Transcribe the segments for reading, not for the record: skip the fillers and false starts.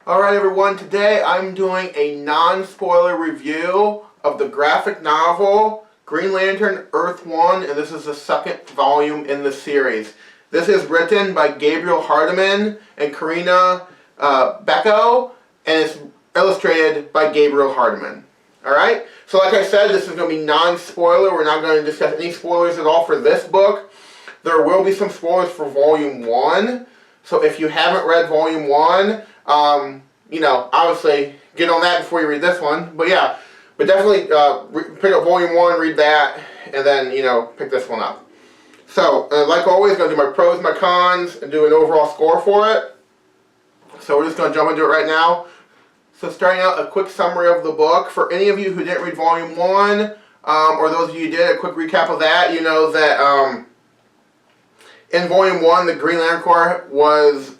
Alright everyone, today I'm doing a non-spoiler review of the graphic novel Green Lantern Earth 1, and this is the second volume in the series. This is written by Gabriel Hardiman and Karina Becco, and it's illustrated by Gabriel Hardiman. Alright, so like I said, this is going to be non-spoiler. We're not going to discuss any spoilers at all for this book. There will be some spoilers for Volume 1, so if you haven't read Volume 1, obviously get on that before you read this one. But yeah, but definitely pick up Volume 1, read that, and then, pick this one up. So, like always, going to do my pros and my cons and do an overall score for it. So we're just going to jump into it right now. So starting out, a quick summary of the book. For any of you who didn't read Volume 1, or those of you who did, a quick recap of that, you know that in Volume 1, the Green Lantern Corps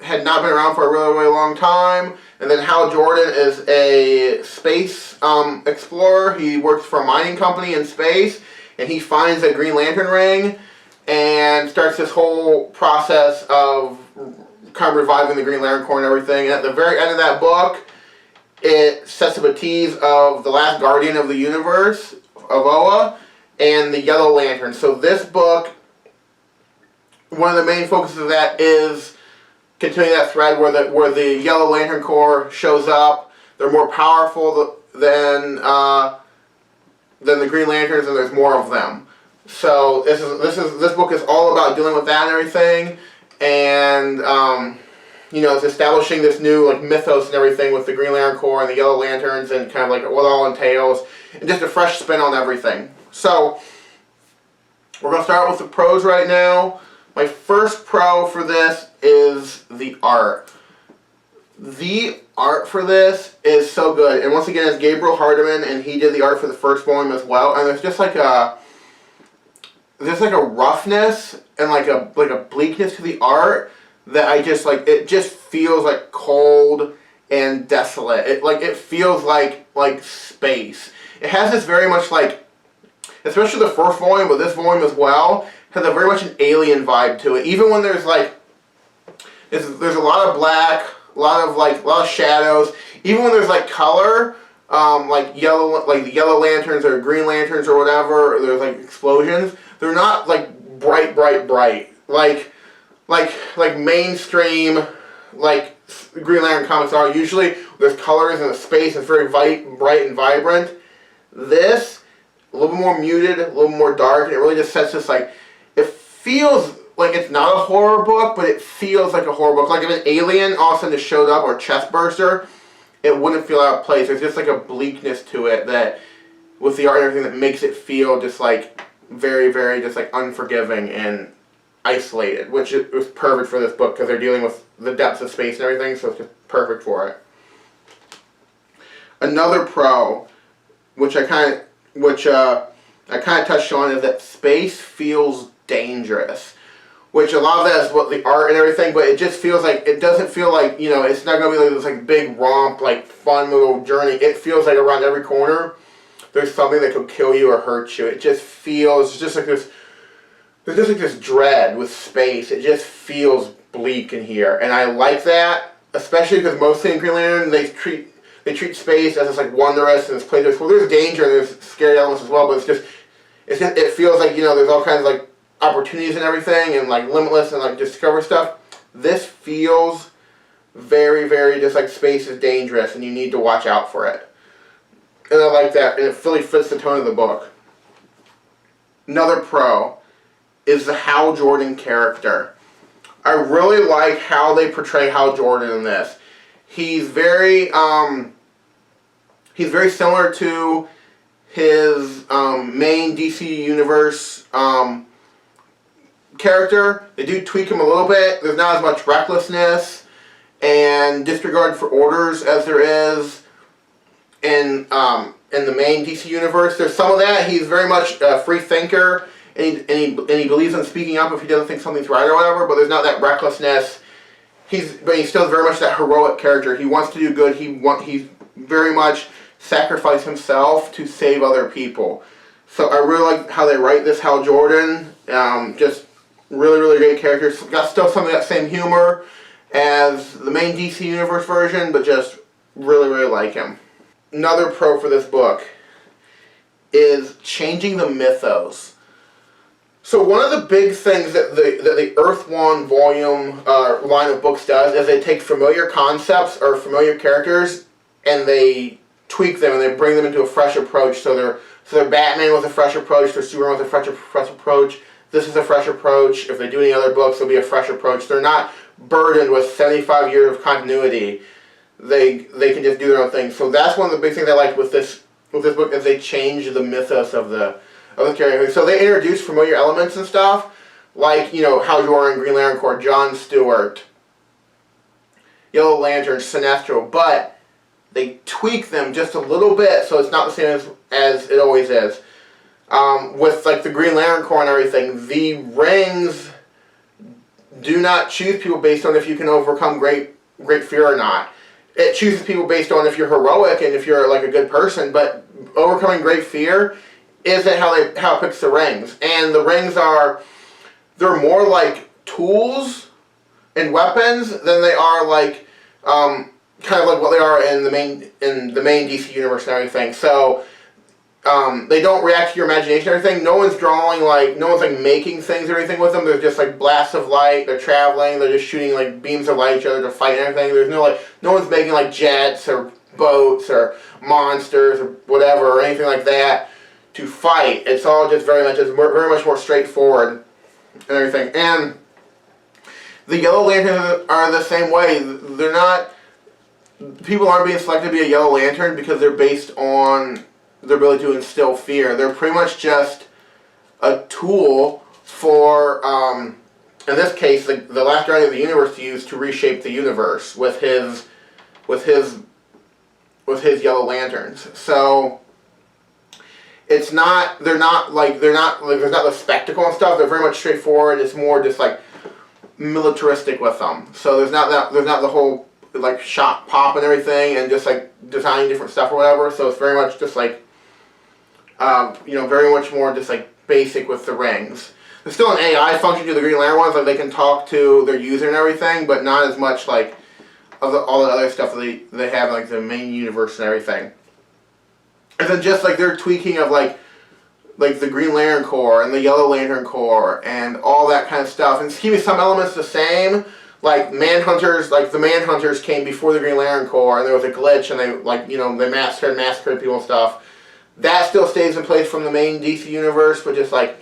had not been around for a really, really long time. And then Hal Jordan is a space explorer. He works for a mining company in space, and he finds a Green Lantern ring and starts this whole process of kind of reviving the Green Lantern Corps and everything. And at the very end of that book, it sets up a tease of the last Guardian of the Universe, of Oa, and the Yellow Lantern. So this book, one of the main focuses of that is continuing that thread where the Yellow Lantern Corps shows up. They're more powerful than the Green Lanterns, and there's more of them. So this book is all about dealing with that and everything, and it's establishing this new mythos and everything with the Green Lantern Corps and the Yellow Lanterns, and kind of what it all entails, and just a fresh spin on everything. So we're gonna start with the pros right now. My first pro for this is the art. The art for this is so good, and once again, it's Gabriel Hardiman, and he did the art for the first volume as well. And there's just a roughness and a bleakness to the art that I just like. It just feels cold and desolate. It feels like space. It has this very much especially the first volume, but this volume as well, has a very much an alien vibe to it. Even when there's there's a lot of black, a lot of shadows. Even when there's color, the Yellow Lanterns or Green Lanterns or whatever, or there's explosions. They're not bright, like mainstream Green Lantern comics are. Usually there's colors and a space. It's very bright and vibrant. This, a little bit more muted, a little more dark, and it really just sets this it feels like it's not a horror book, but it feels like a horror book. Like if an alien all of a sudden just showed up, or a chest burster, it wouldn't feel out of place. There's just a bleakness to it that, with the art and everything, that makes it feel just very, very just unforgiving and isolated, which was perfect for this book because they're dealing with the depths of space and everything, so it's just perfect for it. Another pro, which I kind of touched on, is that space feels dangerous, which a lot of that is what the art and everything, but it just feels it doesn't feel it's not going to be this big romp, fun little journey. It feels like around every corner there's something that could kill you or hurt you. It just feels just this, there's just this dread with space. It just feels bleak in here, and I like that, especially because mostly in Green Lantern they treat space as this wondrous and this place where there's danger and there's scary elements as well, but it feels there's all kinds of opportunities and everything, and limitless and discover stuff. This feels very, very just space is dangerous and you need to watch out for it. And I like that, and it really fits the tone of the book. Another pro is the Hal Jordan character. I really like how they portray Hal Jordan in this. He's very similar to his main DC Universe character. They do tweak him a little bit. There's not as much recklessness and disregard for orders as there is in the main DC Universe. There's some of that. He's very much a free thinker, and he believes in speaking up if he doesn't think something's right or whatever, but there's not that recklessness. But he's still very much that heroic character. He wants to do good. He's very much sacrifice himself to save other people. So I really like how they write this Hal Jordan. Just really, really great character. Got still some of that same humor as the main DC Universe version, but just really, really like him. Another pro for this book is changing the mythos. So one of the big things that the Earth One volume line of books does is they take familiar concepts or familiar characters and they tweak them and they bring them into a fresh approach. So their Batman with a fresh approach, their Superman with a fresh approach. This is a fresh approach. If they do any other books, it'll be a fresh approach. They're not burdened with 75 years of continuity. They can just do their own thing. So that's one of the big things I liked with this book is they change the mythos of the character. So they introduce familiar elements and stuff, like, you know, Hal Jordan, Green Lantern Corps, John Stewart, Yellow Lantern, Sinestro, but they tweak them just a little bit so it's not the same as it always is. With like the Green Lantern Corps and everything, the rings do not choose people based on if you can overcome great fear or not. It chooses people based on if you're heroic and if you're like a good person, but overcoming great fear isn't how it picks the rings. And the rings they're more like tools and weapons than they are like kind of like what they are in the main DC universe and everything. So they don't react to your imagination or anything. No one's making things or anything with them. There's just like blasts of light. They're traveling. They're just shooting like beams of light at each other to fight and everything. There's no one's making like jets or boats or monsters or whatever or anything like that to fight. It's all just very much more straightforward and everything. And the Yellow Lanterns are the same way. People aren't being selected to be a Yellow Lantern because they're based on their ability to instill fear. They're pretty much just a tool for, in this case, the last guardian of the universe to use to reshape the universe with his Yellow Lanterns. So there's not the spectacle and stuff. They're very much straightforward. It's more just like militaristic with them. So there's not the whole like shot pop and everything and just like designing different stuff or whatever. So it's very much just like very much more just like basic with the rings. There's still an AI function to the Green Lantern ones, like they can talk to their user and everything, but not as much like all the other stuff that they have in like the main universe and everything. And then just like their tweaking of like the Green Lantern Corps and the Yellow Lantern Corps and all that kind of stuff, and keeping some elements the same. Like Manhunters, like the Manhunters came before the Green Lantern Corps, and there was a glitch, and they massacred people and stuff. That still stays in place from the main DC universe, but just like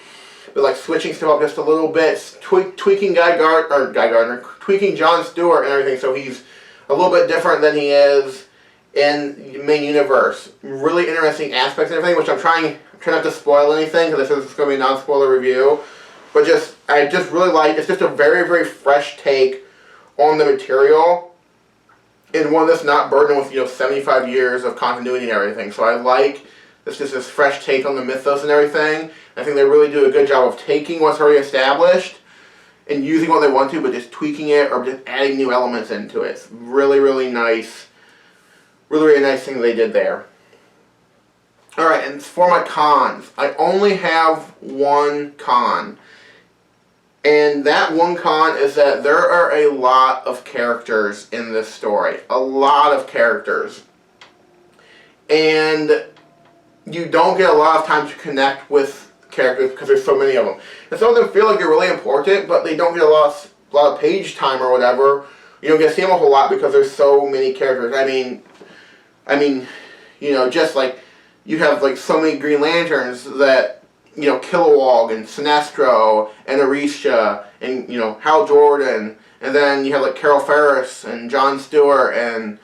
switching stuff up just a little bit, tweaking tweaking John Stewart and everything, so he's a little bit different than he is in the main universe. Really interesting aspects and everything, which I'm trying not to spoil anything because this is going to be a non-spoiler review. But I just really like. It's just a very, very fresh take on the material, and one that's not burdened with 75 years of continuity and everything. So I like this fresh take on the mythos and everything. I think they really do a good job of taking what's already established and using what they want to, but just tweaking it or just adding new elements into it. It's really, really nice. Really, really nice thing they did there. Alright, and for my cons, I only have one con. And that one con is that there are a lot of characters in this story. A lot of characters. And you don't get a lot of time to connect with characters because there's so many of them. And some of them feel like they're really important, but they don't get a lot of page time or whatever. You don't get to see them a whole lot because there's so many characters. I mean, just like you have like so many Green Lanterns that Kilowog and Sinestro and Arisha and Hal Jordan, and then you have like Carol Ferris and John Stewart and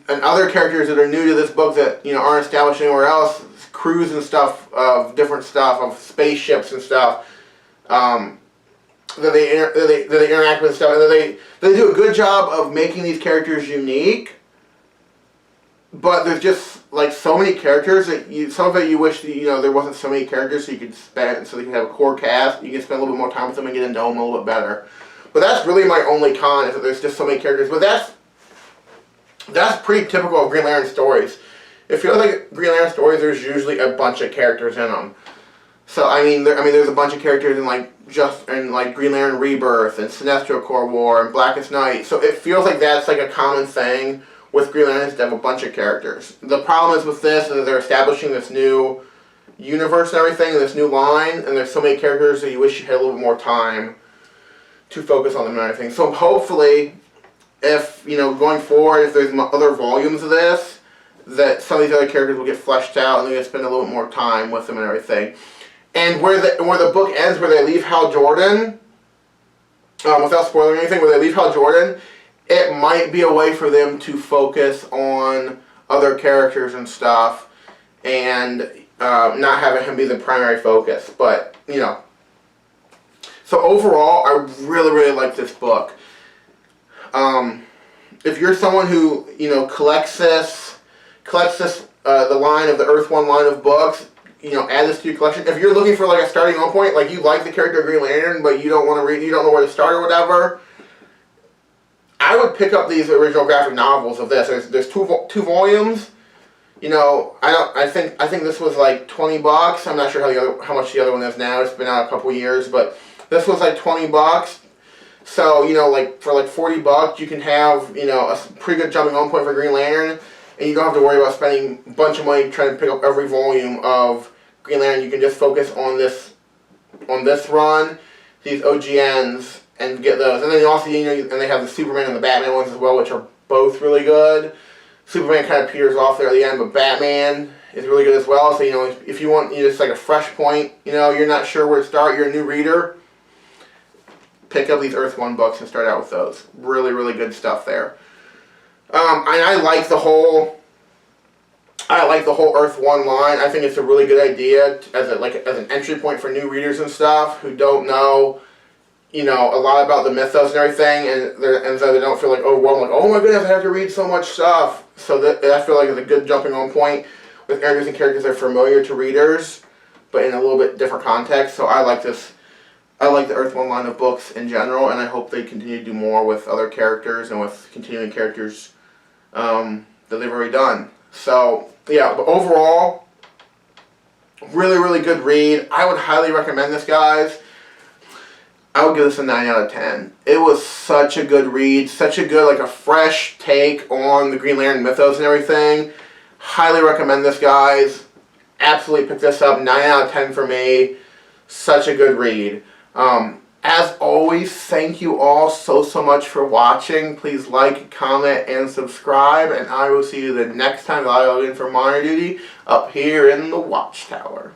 other characters that are new to this book that aren't established anywhere else, crews and stuff of different stuff of spaceships and stuff that they interact with and stuff, and they do a good job of making these characters unique. But there's just like so many characters that some of it you wish that, there wasn't so many characters so you could have a core cast. You can spend a little bit more time with them and get to know them a little bit better. But that's really my only con, is that there's just so many characters. But that's pretty typical of Green Lantern stories. If you look at Green Lantern stories, there's usually a bunch of characters in them. So there's a bunch of characters in like Green Lantern Rebirth and Sinestro Corps War and Blackest Night. So it feels like that's like a common thing with Green Lantern is to have a bunch of characters. The problem is with this is they're establishing this new universe and everything, this new line, and there's so many characters that you wish you had a little bit more time to focus on them and everything. So hopefully, if, going forward, if there's other volumes of this, that some of these other characters will get fleshed out and they're going to spend a little bit more time with them and everything. And where the book ends, where they leave Hal Jordan, without spoiling anything, where they leave Hal Jordan, it might be a way for them to focus on other characters and stuff, and not having him be the primary focus. But, So overall, I really, really like this book. If you're someone who, collects the line of the Earth 1 line of books, add this to your collection. If you're looking for like a starting on point, like you like the character of Green Lantern, but you don't want to read, you don't know where to start or whatever, I would pick up these original graphic novels of this. There's two volumes. I think this was like $20. I'm not sure how much the other one is now. It's been out a couple years, but this was like $20. So like for like $40, you can have a pretty good jumping on point for Green Lantern, and you don't have to worry about spending a bunch of money trying to pick up every volume of Green Lantern. You can just focus on this run, these OGNs, and get those. And then also, and they have the Superman and the Batman ones as well, which are both really good. Superman kind of peters off there at the end, but Batman is really good as well. So, if you want just like a fresh point, you're not sure where to start, you're a new reader, pick up these Earth 1 books and start out with those. Really, really good stuff there. And I like the whole Earth 1 line. I think it's a really good idea as an entry point for new readers and stuff who don't know, a lot about the mythos and everything, and so they don't feel like overwhelmed, like, oh my goodness, I have to read so much stuff. So that I feel like it's a good jumping on point with introducing characters that are familiar to readers, but in a little bit different context. So I like this. I like the Earth 1 line of books in general, and I hope they continue to do more with other characters and with continuing characters that they've already done. So, yeah, but overall, really, really good read. I would highly recommend this, guys. I would give this a 9 out of 10. It was such a good read, such a good, a fresh take on the Green Lantern mythos and everything. Highly recommend this, guys. Absolutely pick this up. 9 out of 10 for me. Such a good read. As always, thank you all so much for watching. Please like, comment, and subscribe, and I will see you the next time that I log in for Monitor Duty up here in the Watchtower.